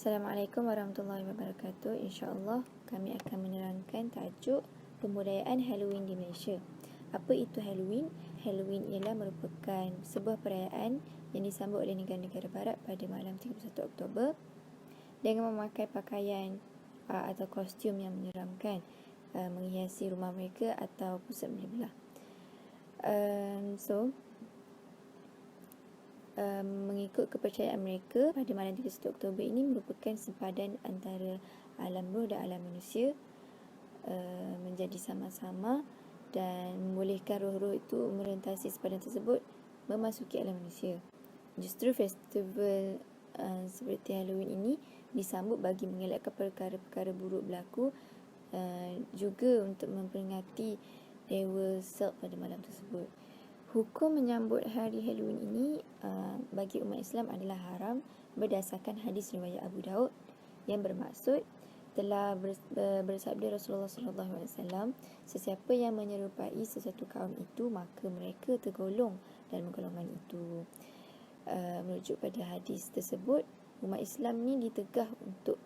Assalamualaikum warahmatullahi wabarakatuh. InsyaAllah kami akan menerangkan tajuk pembudayaan Halloween di Malaysia. Apa itu Halloween? Halloween ialah merupakan sebuah perayaan yang disambut oleh negara-negara barat pada malam 31 Oktober dengan memakai pakaian atau kostum yang menyeramkan, menghiasi rumah mereka atau pusat belah-belah. Mengikut kepercayaan mereka, pada malam 31 Oktober ini merupakan sempadan antara alam roh dan alam manusia menjadi sama-sama dan membolehkan roh-roh itu merentasi sempadan tersebut memasuki alam manusia. Justru festival seperti Halloween ini disambut bagi mengelakkan perkara-perkara buruk berlaku, juga untuk memperingati dewa Selk pada malam tersebut. Hukum menyambut hari Halloween ini bagi umat Islam adalah haram berdasarkan hadis riwayat Abu Daud yang bermaksud telah bersabda Rasulullah SAW, sesiapa yang menyerupai sesuatu kaum itu maka mereka tergolong dalam golongan itu. Merujuk pada hadis tersebut, umat Islam ni ditegah untuk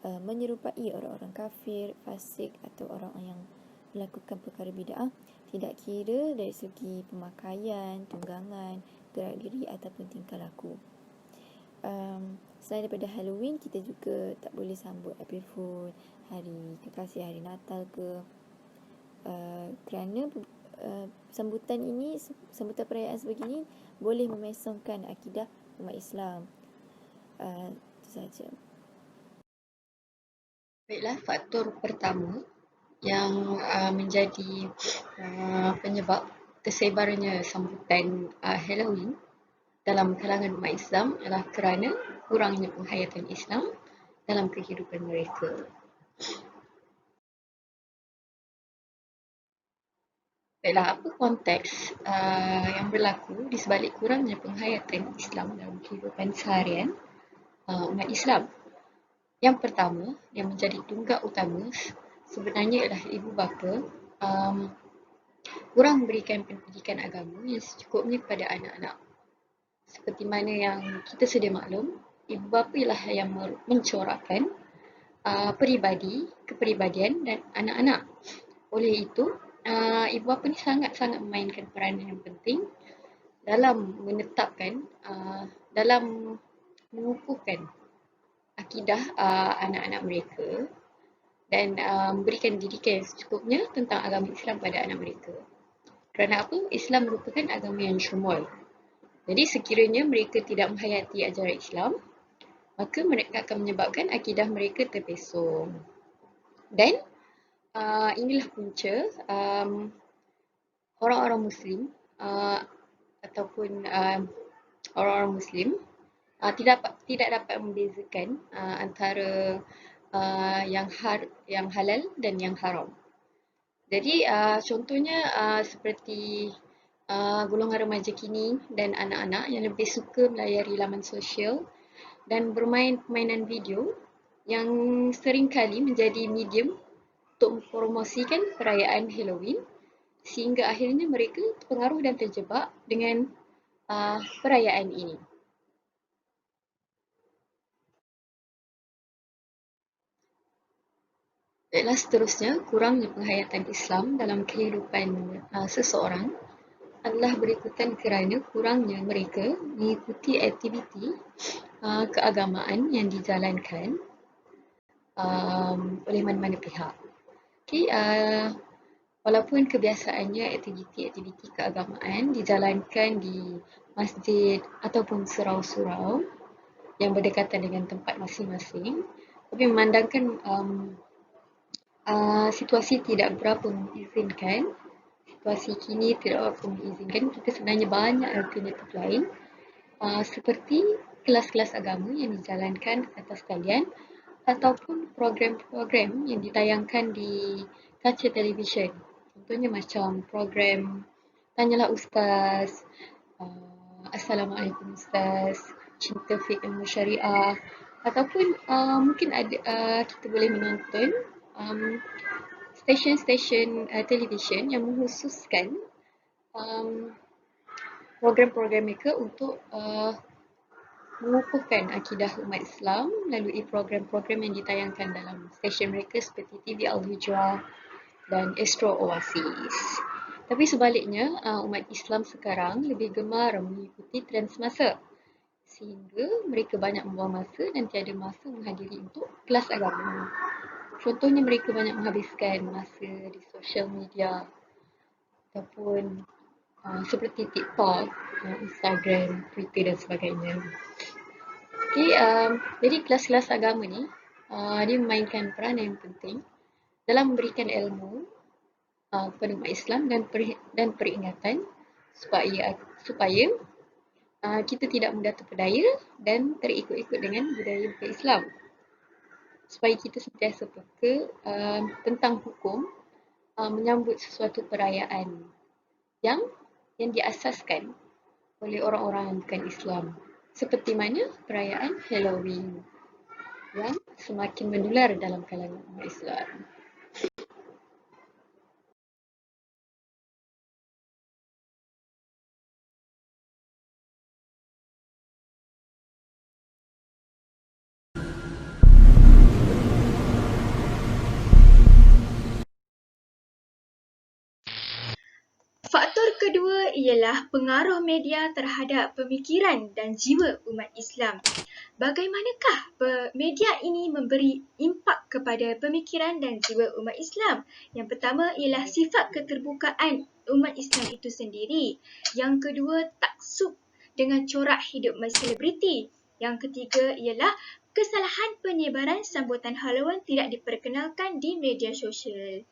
menyerupai orang-orang kafir, fasik atau orang yang melakukan perkara bid'ah, tidak kira dari segi pemakaian, tunggangan, gerak geri ataupun tingkah laku. Selain daripada Halloween, kita juga tak boleh sambut April Fool, hari kekasih, hari Natal ke, kerana sambutan perayaan sebegini boleh memesongkan akidah umat Islam. Itu sahaja. Baiklah, faktor pertama yang menjadi penyebab tersebarnya sambutan Halloween dalam kalangan umat Islam adalah kerana kurangnya penghayatan Islam dalam kehidupan mereka. Baiklah, apa konteks yang berlaku di sebalik kurangnya penghayatan Islam dalam kehidupan seharian umat Islam? Yang pertama, yang menjadi tunggak utama sebenarnya adalah ibu bapa kurang memberikan pendidikan agama yang secukupnya kepada anak-anak. Seperti mana yang kita sedia maklum, ibu bapa ialah yang mencorakkan kepribadian dan anak-anak. Oleh itu, ibu bapa ni sangat-sangat memainkan peranan yang penting dalam menetapkan, dalam mengukuhkan akidah anak-anak mereka dan memberikan didikan yang secukupnya tentang agama Islam pada anak mereka. Kerana apa? Islam merupakan agama yang syumul. Jadi sekiranya mereka tidak menghayati ajaran Islam, maka mereka akan menyebabkan akidah mereka terpesong. Dan inilah punca orang-orang Muslim ataupun orang-orang Muslim tidak dapat membezakan antara yang halal dan yang haram. Jadi contohnya seperti golongan remaja kini dan anak-anak yang lebih suka melayari laman sosial dan bermain permainan video yang seringkali menjadi medium untuk mempromosikan perayaan Halloween, sehingga akhirnya mereka terpengaruh dan terjebak dengan perayaan ini. Baiklah, seterusnya, kurangnya penghayatan Islam dalam kehidupan seseorang adalah berikutan kerana kurangnya mereka mengikuti aktiviti keagamaan yang dijalankan oleh mana-mana pihak. Walaupun kebiasaannya aktiviti-aktiviti keagamaan dijalankan di masjid ataupun surau-surau yang berdekatan dengan tempat masing-masing, tapi memandangkan situasi tidak berapa mengizinkan, situasi kini tidak berapa mengizinkan, kita sebenarnya banyak alternatif lain seperti kelas-kelas agama yang dijalankan atas talian ataupun program-program yang ditayangkan di kaca televisyen. Contohnya macam program Tanyalah Ustaz, Assalamualaikum Ustaz, Cinta Fiqh Ilmu Syariah, ataupun mungkin kita boleh menonton stesen-stesen televisyen yang menghususkan program-program mereka untuk mengukuhkan akidah umat Islam melalui program-program yang ditayangkan dalam stesen mereka seperti TV Al-Hijrah dan Astro Oasis. Tapi sebaliknya, umat Islam sekarang lebih gemar mengikuti trend semasa sehingga mereka banyak membuang masa dan tiada masa menghadiri untuk kelas agama. Contohnya mereka banyak menghabiskan masa di sosial media ataupun seperti TikTok, Instagram, Twitter dan sebagainya. Okay, jadi kelas-kelas agama ni dia memainkan peranan yang penting dalam memberikan ilmu kepada umat Islam dan peringatan supaya kita tidak mudah terpedaya dan terikut-ikut dengan budaya bukan Islam. Supaya kita sentiasa peka tentang hukum menyambut sesuatu perayaan yang diasaskan oleh orang-orang yang bukan Islam. Seperti mana perayaan Halloween yang semakin menular dalam kalangan umat Islam. Faktor kedua ialah pengaruh media terhadap pemikiran dan jiwa umat Islam. Bagaimanakah media ini memberi impak kepada pemikiran dan jiwa umat Islam? Yang pertama ialah sifat keterbukaan umat Islam itu sendiri. Yang kedua, taksub dengan corak hidup selebriti. Yang ketiga ialah kesalahan penyebaran sambutan Halloween tidak diperkenalkan di media sosial.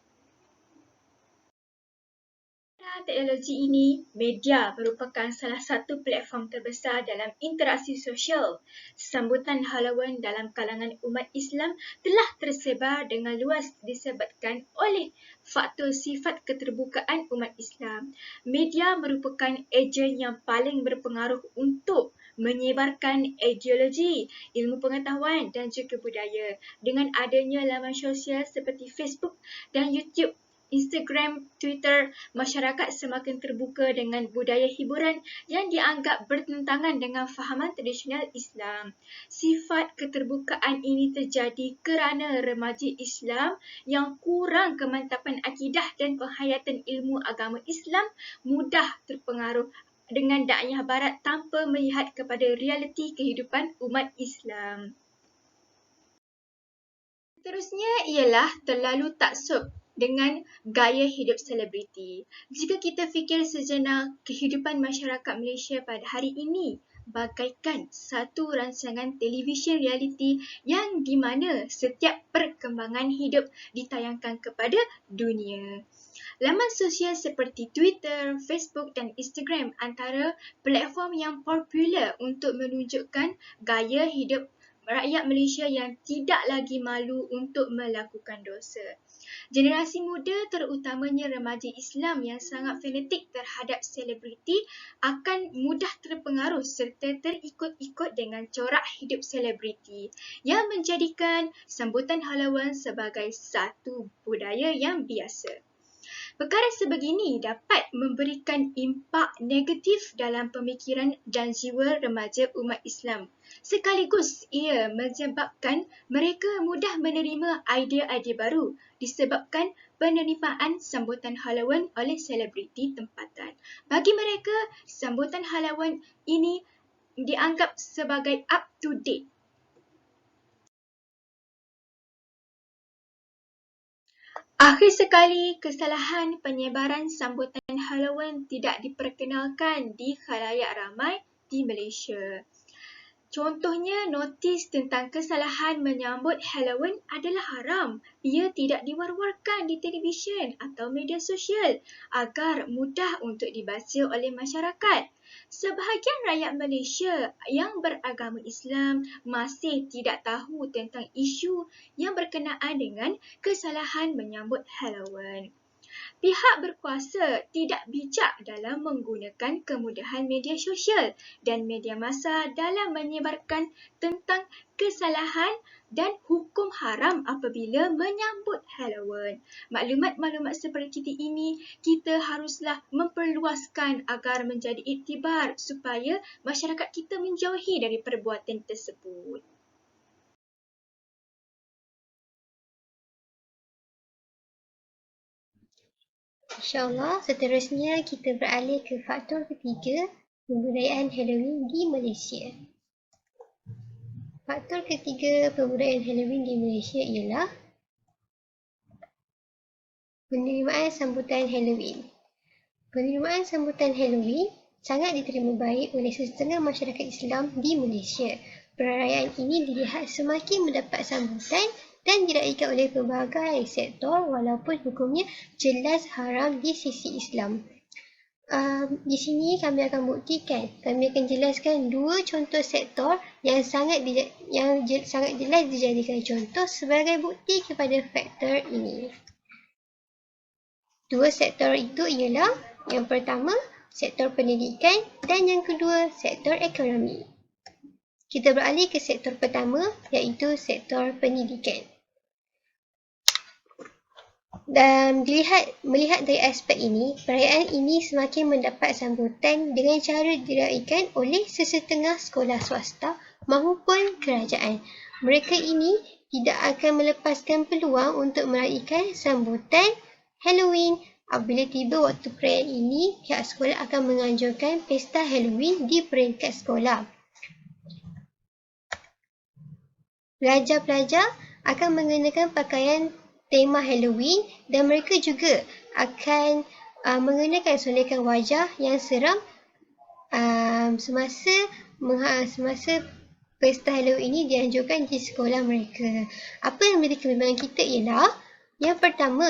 Teknologi ini, media merupakan salah satu platform terbesar dalam interaksi sosial. Sambutan Halloween dalam kalangan umat Islam telah tersebar dengan luas disebabkan oleh faktor sifat keterbukaan umat Islam. Media merupakan ejen yang paling berpengaruh untuk menyebarkan ideologi, ilmu pengetahuan dan juga budaya. Dengan adanya laman sosial seperti Facebook dan YouTube, Instagram, Twitter, masyarakat semakin terbuka dengan budaya hiburan yang dianggap bertentangan dengan fahaman tradisional Islam. Sifat keterbukaan ini terjadi kerana remaja Islam yang kurang kemantapan akidah dan penghayatan ilmu agama Islam mudah terpengaruh dengan dakwah barat tanpa melihat kepada realiti kehidupan umat Islam. Seterusnya ialah terlalu taksub dengan gaya hidup selebriti. Jika kita fikir sejenak, kehidupan masyarakat Malaysia pada hari ini bagaikan satu rancangan televisyen realiti yang di mana setiap perkembangan hidup ditayangkan kepada dunia. Laman sosial seperti Twitter, Facebook dan Instagram antara platform yang popular untuk menunjukkan gaya hidup rakyat Malaysia yang tidak lagi malu untuk melakukan dosa. Generasi muda, terutamanya remaja Islam yang sangat fanatik terhadap selebriti akan mudah terpengaruh serta terikut-ikut dengan corak hidup selebriti yang menjadikan sambutan Halloween sebagai satu budaya yang biasa. Perkara sebegini dapat memberikan impak negatif dalam pemikiran dan jiwa remaja umat Islam. Sekaligus ia menyebabkan mereka mudah menerima idea-idea baru disebabkan penerimaan sambutan Halloween oleh selebriti tempatan. Bagi mereka, sambutan Halloween ini dianggap sebagai up to date. Akhir sekali, kesalahan penyebaran sambutan Halloween tidak diperkenalkan di khalayak ramai di Malaysia. Contohnya, notis tentang kesalahan menyambut Halloween adalah haram. Ia tidak diwar-warkan di televisyen atau media sosial agar mudah untuk dibaca oleh masyarakat. Sebahagian rakyat Malaysia yang beragama Islam masih tidak tahu tentang isu yang berkenaan dengan kesalahan menyambut Halloween. Pihak berkuasa tidak bijak dalam menggunakan kemudahan media sosial dan media massa dalam menyebarkan tentang kesalahan dan hukum haram apabila menyambut Halloween. Maklumat-maklumat seperti ini kita haruslah memperluaskan agar menjadi iktibar supaya masyarakat kita menjauhi dari perbuatan tersebut. InsyaAllah, seterusnya kita beralih ke faktor ketiga, pembudayaan Halloween di Malaysia. Faktor ketiga pembudayaan Halloween di Malaysia ialah penerimaan sambutan Halloween. Penerimaan sambutan Halloween sangat diterima baik oleh setengah masyarakat Islam di Malaysia. Perayaan ini dilihat semakin mendapat sambutan dan diraikan oleh pelbagai sektor walaupun hukumnya jelas haram di sisi Islam. Di sini kami akan jelaskan dua contoh sektor yang sangat jelas dijadikan contoh sebagai bukti kepada faktor ini. Dua sektor itu ialah yang pertama, sektor pendidikan dan yang kedua, sektor ekonomi. Kita beralih ke sektor pertama iaitu sektor pendidikan. Dan melihat dari aspek ini, perayaan ini semakin mendapat sambutan dengan cara diraikan oleh sesetengah sekolah swasta maupun kerajaan. Mereka ini tidak akan melepaskan peluang untuk meraikan sambutan Halloween. Apabila tiba waktu perayaan ini, pihak sekolah akan menganjurkan pesta Halloween di peringkat sekolah. Pelajar-pelajar akan mengenakan pakaian tema Halloween dan mereka juga akan mengenakan solekan wajah yang seram semasa pesta Halloween ini dianjurkan di sekolah mereka. Apa yang menjadi kebimbangan kita ialah yang pertama,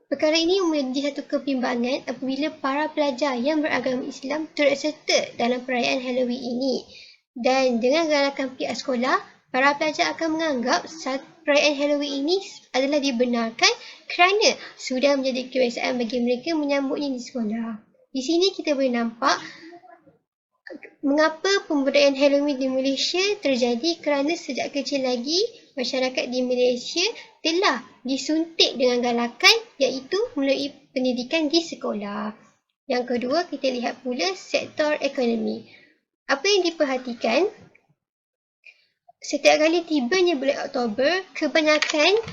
perkara ini menjadi satu kebimbangan apabila para pelajar yang beragama Islam turut serta dalam perayaan Halloween ini. Dan dengan galakan pihak sekolah, para pelajar akan menganggap perayaan Halloween ini adalah dibenarkan kerana sudah menjadi kebiasaan bagi mereka menyambutnya di sekolah. Di sini kita boleh nampak mengapa pembudayaan Halloween di Malaysia terjadi kerana sejak kecil lagi masyarakat di Malaysia telah disuntik dengan galakan iaitu melalui pendidikan di sekolah. Yang kedua, kita lihat pula sektor ekonomi. Apa yang diperhatikan? Setiap kali tibanya bulan Oktober, kebanyakan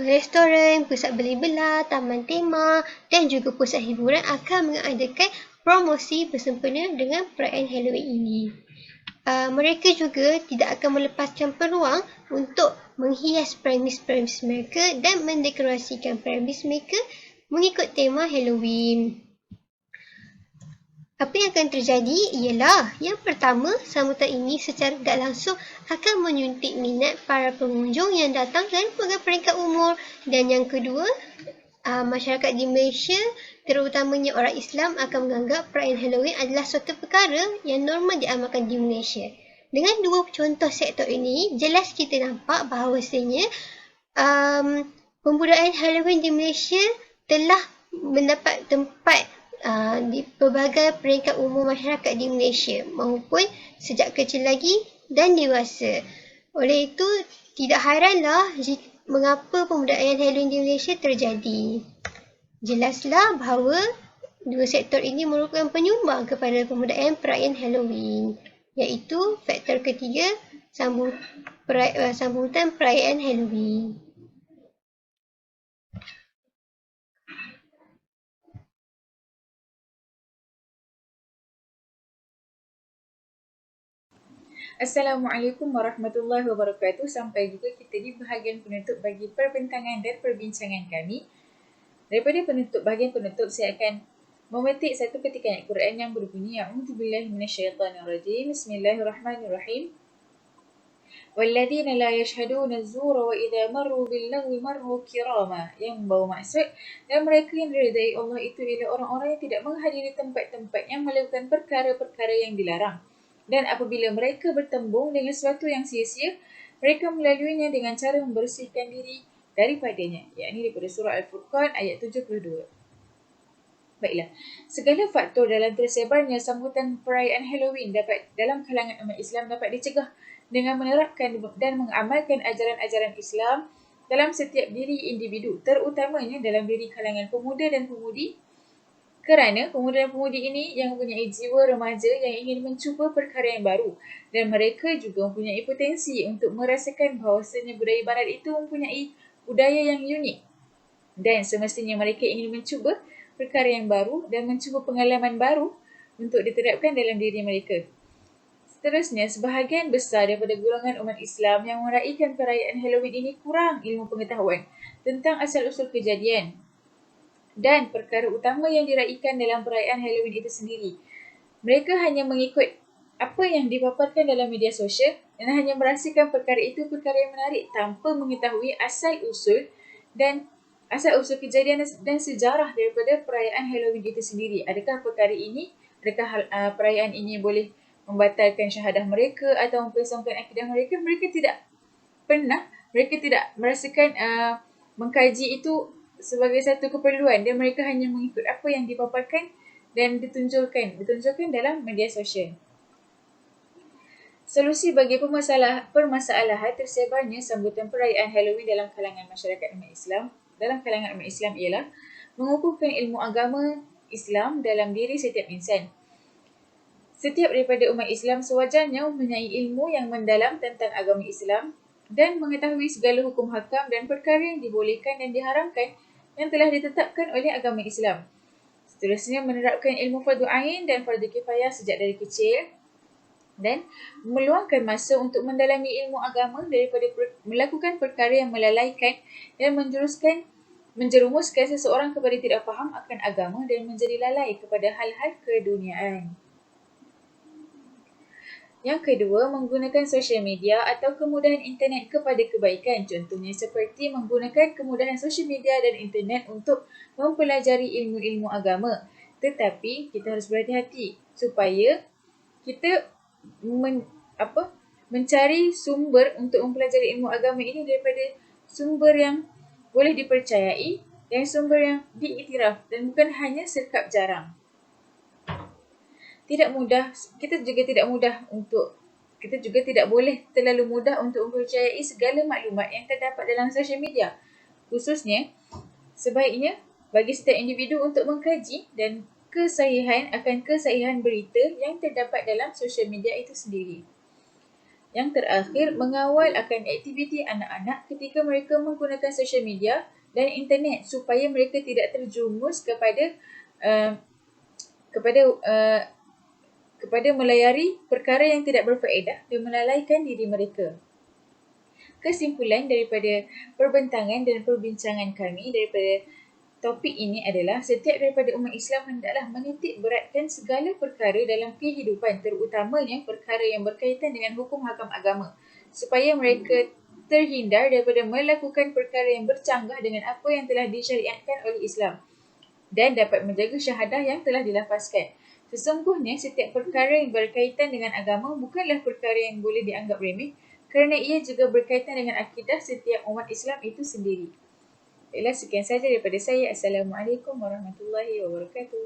restoran, pusat beli belah, taman tema dan juga pusat hiburan akan mengadakan promosi bersempena dengan perayaan Halloween ini. Mereka juga tidak akan melepaskan peluang untuk menghias premis-premis mereka dan mendekorasikan premis mereka mengikut tema Halloween. Apa yang akan terjadi ialah yang pertama, sambutan ini secara tidak langsung akan menyuntik minat para pengunjung yang datang dari pelbagai peringkat umur. Dan yang kedua, masyarakat di Malaysia, terutamanya orang Islam akan menganggap perayaan Halloween adalah suatu perkara yang normal diamalkan di Malaysia. Dengan dua contoh sektor ini, jelas kita nampak bahawasanya pembudayaan Halloween di Malaysia telah mendapat tempat di pelbagai peringkat umur masyarakat di Malaysia maupun sejak kecil lagi dan dewasa. Oleh itu, tidak hairanlah mengapa pembudayaan Halloween di Malaysia terjadi. Jelaslah bahawa dua sektor ini merupakan penyumbang kepada pembudayaan perayaan Halloween, iaitu faktor ketiga, sambutan perayaan Halloween. Assalamualaikum warahmatullahi wabarakatuh. Sampai juga kita di bahagian penutup bagi perbincangan dan perbincangan kami. Daripada bahagian penutup, saya akan memetik satu petikan ayat Quran yang berbunyi A'udzubillahi minasyaitanirrajim. Bismillahirrahmanirrahim. Walladzina la yashhaduna az-zura wa idza marru bil-lagwi marru kirama. Yang membawa maksud, dan mereka yang diridai Allah itu ialah orang-orang yang tidak menghadiri tempat-tempat yang melakukan perkara-perkara yang dilarang. Dan apabila mereka bertembung dengan sesuatu yang sia-sia, mereka melaluinya dengan cara membersihkan diri daripadanya, yakni daripada surah Al-Furqan ayat 72. Baiklah, segala faktor dalam tersebarnya sambutan perayaan Halloween dalam kalangan umat Islam dapat dicegah dengan menerapkan dan mengamalkan ajaran-ajaran Islam dalam setiap diri individu, terutamanya dalam diri kalangan pemuda dan pemudi, kerana pemuda dan pemudi ini yang mempunyai jiwa remaja yang ingin mencuba perkara yang baru, dan mereka juga mempunyai potensi untuk merasakan bahawasanya budaya barat itu mempunyai budaya yang unik, dan semestinya mereka ingin mencuba perkara yang baru dan mencuba pengalaman baru untuk diterapkan dalam diri mereka. Seterusnya, sebahagian besar daripada golongan umat Islam yang meraihkan perayaan Halloween ini kurang ilmu pengetahuan tentang asal-usul kejadian dan perkara utama yang diraihkan dalam perayaan Halloween itu sendiri. Mereka hanya mengikut apa yang dipaparkan dalam media sosial dan hanya merasakan perkara itu perkara yang menarik tanpa mengetahui asal-usul kejadian dan sejarah daripada perayaan Halloween itu sendiri. Adakah perayaan ini boleh membatalkan syahadah mereka atau mempesongkan akidah mereka? Mereka tidak merasakan mengkaji itu sebagai satu keperluan, dan mereka hanya mengikut apa yang dipaparkan dan ditunjulkan dalam media sosial. Solusi bagi permasalahan tersebarnya sambutan perayaan Halloween dalam kalangan umat Islam ialah mengukuhkan ilmu agama Islam dalam diri setiap insan. Setiap daripada umat Islam sewajarnya mempunyai ilmu yang mendalam tentang agama Islam dan mengetahui segala hukum hakam dan perkara yang dibolehkan dan diharamkan yang telah ditetapkan oleh agama Islam. Seterusnya, menerapkan ilmu fardu ain dan fardu kifayah sejak dari kecil, dan meluangkan masa untuk mendalami ilmu agama daripada melakukan perkara yang melalaikan dan menjerumuskan seseorang kepada tidak faham akan agama dan menjadi lalai kepada hal-hal keduniaan. Yang kedua, menggunakan sosial media atau kemudahan internet kepada kebaikan. Contohnya seperti menggunakan kemudahan sosial media dan internet untuk mempelajari ilmu-ilmu agama. Tetapi kita harus berhati-hati supaya kita mencari sumber untuk mempelajari ilmu agama ini daripada sumber yang boleh dipercayai dan sumber yang diiktiraf, dan bukan hanya sekap jarang. Kita juga tidak boleh terlalu mudah untuk mempercayai segala maklumat yang terdapat dalam sosial media. Khususnya, sebaiknya bagi setiap individu untuk mengkaji dan kesahihan berita yang terdapat dalam sosial media itu sendiri. Yang terakhir, mengawal akan aktiviti anak-anak ketika mereka menggunakan sosial media dan internet supaya mereka tidak terjumus kepada melayari perkara yang tidak berfaedah dan melalaikan diri mereka. Kesimpulan daripada perbincangan dan perbincangan kami daripada topik ini adalah setiap daripada umat Islam hendaklah menitik beratkan segala perkara dalam kehidupan, terutamanya perkara yang berkaitan dengan hukum hakam agama, supaya mereka terhindar daripada melakukan perkara yang bercanggah dengan apa yang telah disyariatkan oleh Islam dan dapat menjaga syahadah yang telah dilafazkan. Sesungguhnya setiap perkara yang berkaitan dengan agama bukanlah perkara yang boleh dianggap remeh, kerana ia juga berkaitan dengan akidah setiap umat Islam itu sendiri. Baiklah, sekian sahaja daripada saya. Assalamualaikum warahmatullahi wabarakatuh.